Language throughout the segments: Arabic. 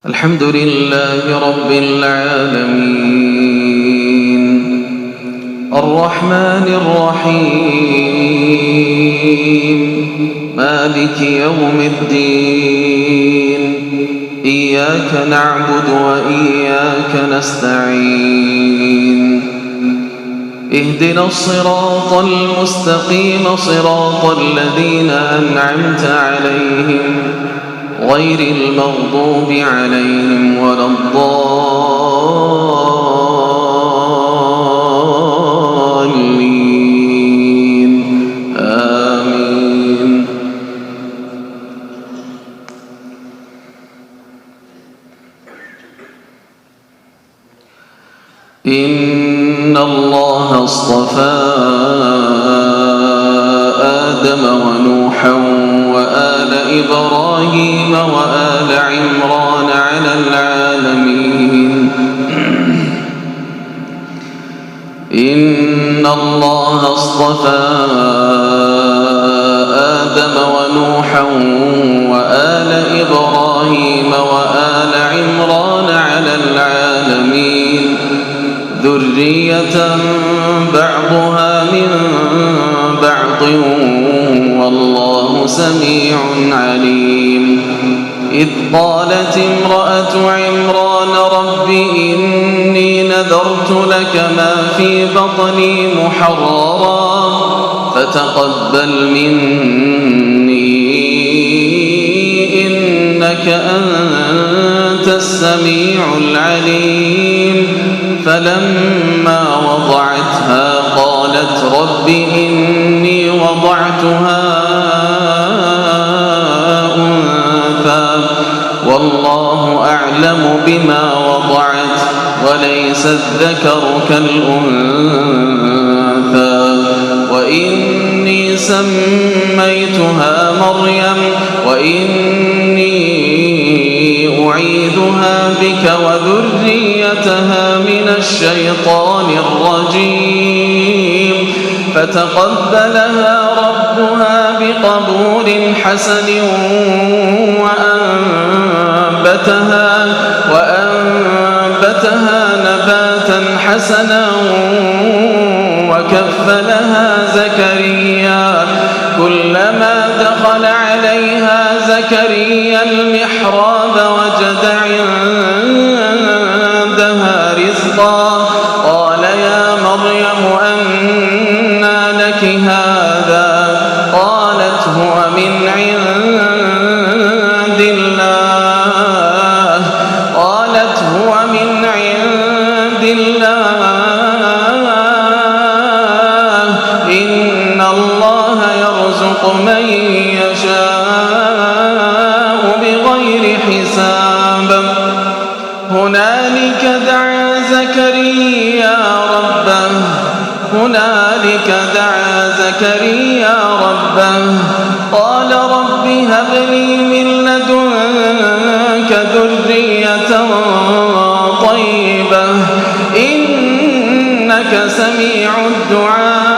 الحمد لله رب العالمين الرحمن الرحيم مالك يوم الدين إياك نعبد وإياك نستعين اهدنا الصراط المستقيم صراط الذين أنعمت عليهم غير المغضوب عليهم ولا الضالين آمين. إن الله اصطفى آدم ونوحا وآل إبراهيم وآل عمران على العالمين. إن الله اصطفى آدم ونوحا وآل إبراهيم وآل عمران على العالمين ذرية بعضها من بعض والله سميع عليم. إذ قالت امرأة عمران رب إني نذرت لك ما في بطني محررا فتقبل مني إنك أنت السميع العليم. فلما وضعتها قالت رب إني وضعتها أنثى والله أعلم بما وضعت وليس الذكر كالأنثى وإني سميتها مريم وإني أعيذها بك وذريتها من الشيطان الرجيم. فتقبلها ربها بقبول حسن وأنبتها نباتا حسنا وكفلها زكريا كلما دخل عليها زكريا المحراب وجد عندها رزقا قال يا مريم أنى لك هذا قالت هو من عند الله إن الله يرزق من يشاء بغير حساب. هنالك دعا زكريا ربه قال رب هب لي من لدنك ذرية طيبة إنك سميع الدعاء.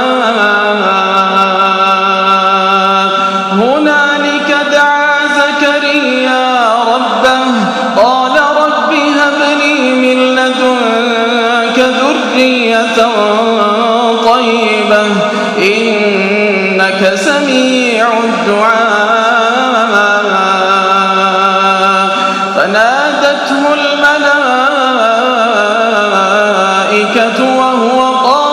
هنالك دعا زكريا ربه قال رب هب لي من لدنك ذرية طيبة إنك سميع الدعاء. فنادته الملائكة وهو قائم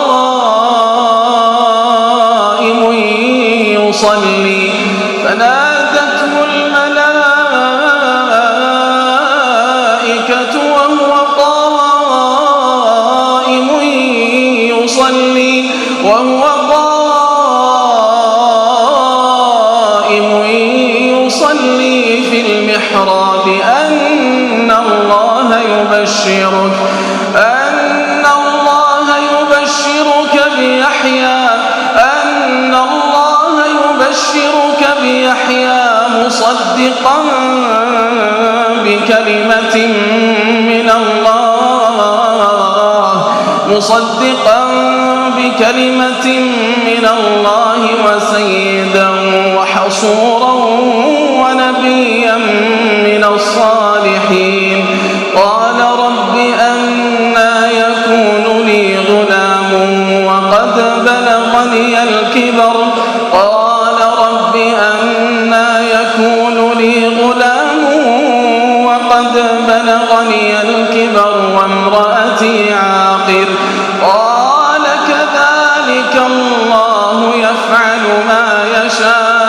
يصلي في المحراب أن الله يبشرك بيحيى مصدقا بكلمة من الله وسيدا وحصورا ونبيا من الصالحين. قد بلغني الكبر وامرأتي عاقر قال كذلك الله يفعل ما يشاء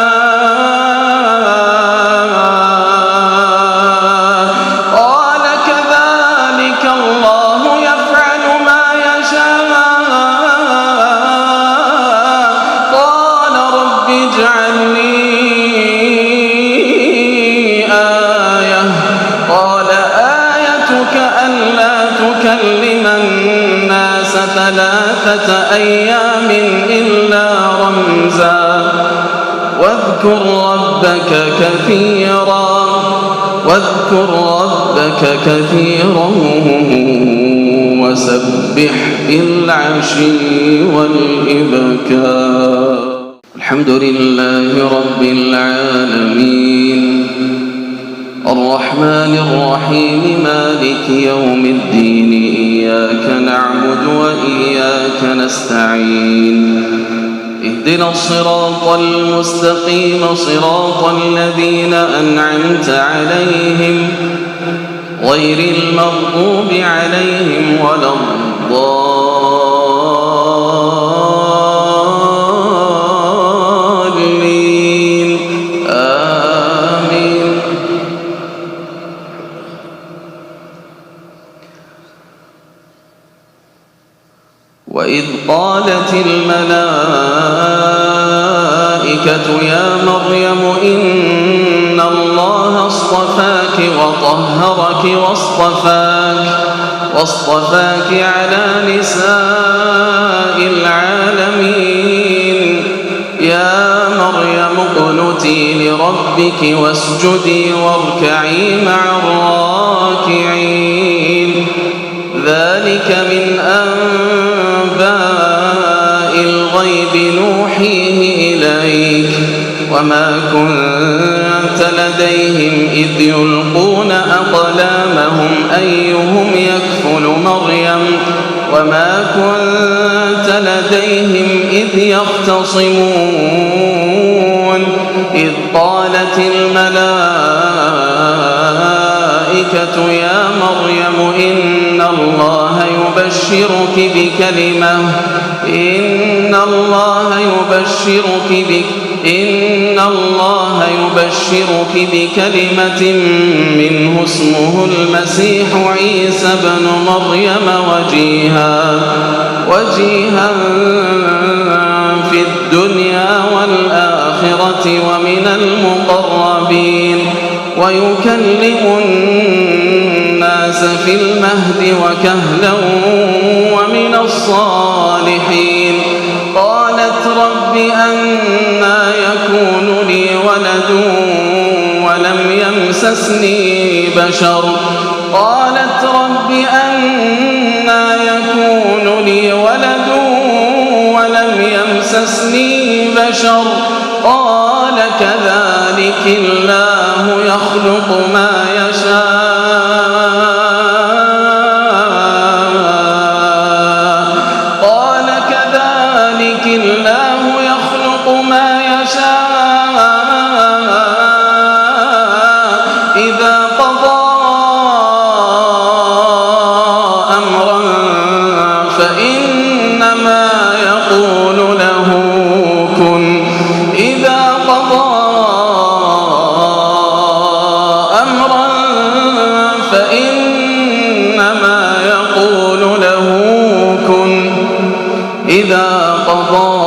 تكلم الناس 3 أيام إلا رمزا واذكر ربك كثيرا وسبح بالعشي والإبكار. الحمد لله رب العالمين الرحمن الرحيم مالك يوم الدين إياك نعبد وإياك نستعين اهدنا الصراط المستقيم صراط الذين أنعمت عليهم غير المغضوب عليهم ولا الضالين آمين. وإذ قالت الملائكة يا مريم إن الله اصطفاك وطهرك واصطفاك على نساء العالمين يا مريم اقنتي لربك واسجدي واركعي مع الراكعين ذلك من أنباء الغيب نوحيه إليك وما كنت لديهم إذ يلقون أقلامهم أيهم يكفل مريم وما كنت لديهم إذ يختصمون إذ قالت الملائكة يا مريم إن الله يبشرك بكلمة منه اسمه المسيح عيسى ابن مريم وجيها في الدنيا والآخرة ومن المقربين ويكلم الناس في المهد وكهلا ومن الصالحين. قالت رب أنى يكون لي ولد ولم يمسسني بشر قالت رب أنى يكون لي ولد ولم يمسسني بشر قال كذلك الله يخلق ما يشاء قال كذلك الله يخلق ما يشاء إذا قضى أمرا فإنما يقول له كن إذا قضى أمرا فإنما يقول له كن إذا قضى